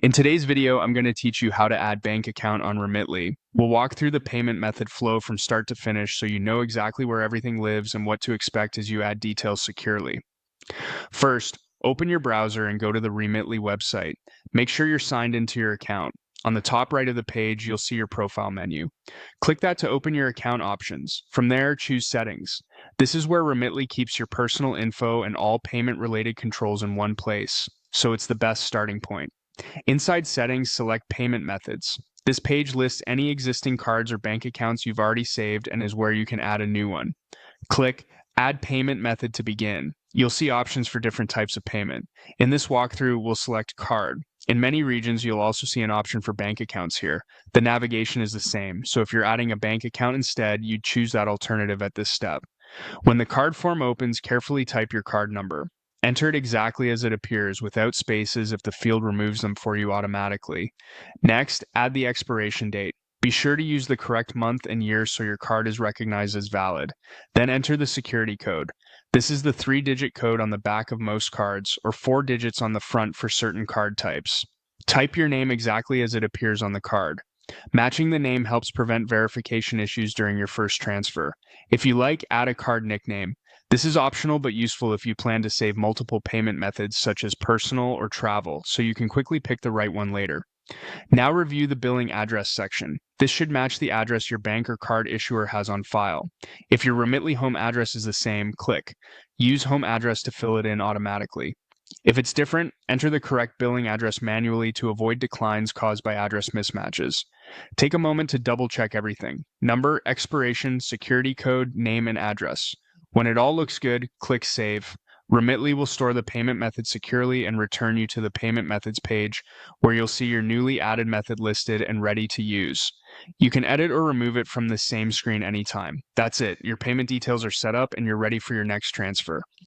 In today's video, I'm going to teach you how to add bank account on Remitly. We'll walk through the payment method flow from start to finish so you know exactly where everything lives and what to expect as you add details securely. First, open your browser and go to the Remitly website. Make sure you're signed into your account. On the top right of the page, you'll see your profile menu. Click that to open your account options. From there, choose Settings. This is where Remitly keeps your personal info and all payment-related controls in one place, so it's the best starting point. Inside Settings, select Payment Methods. This page lists any existing cards or bank accounts you've already saved and is where you can add a new one. Click Add Payment Method to begin. You'll see options for different types of payment. In this walkthrough, we'll select Card. In many regions, you'll also see an option for bank accounts here. The navigation is the same, so if you're adding a bank account instead, you'd choose that alternative at this step. When the card form opens, carefully type your card number. Enter it exactly as it appears, without spaces if the field removes them for you automatically. Next, add the expiration date. Be sure to use the correct month and year so your card is recognized as valid. Then enter the security code. This is the 3-digit code on the back of most cards, or 4 digits on the front for certain card types. Type your name exactly as it appears on the card. Matching the name helps prevent verification issues during your first transfer. If you like, add a card nickname. This is optional but useful if you plan to save multiple payment methods such as personal or travel, so you can quickly pick the right one later. Now review the billing address section. This should match the address your bank or card issuer has on file. If your Remitly home address is the same, click Use Home Address to fill it in automatically. If it's different, enter the correct billing address manually to avoid declines caused by address mismatches. Take a moment to double check everything: number, expiration, security code, name, and address. When it all looks good, click Save. Remitly will store the payment method securely and return you to the Payment Methods page, where you'll see your newly added method listed and ready to use. You can edit or remove it from the same screen anytime. That's it. Your payment details are set up and you're ready for your next transfer.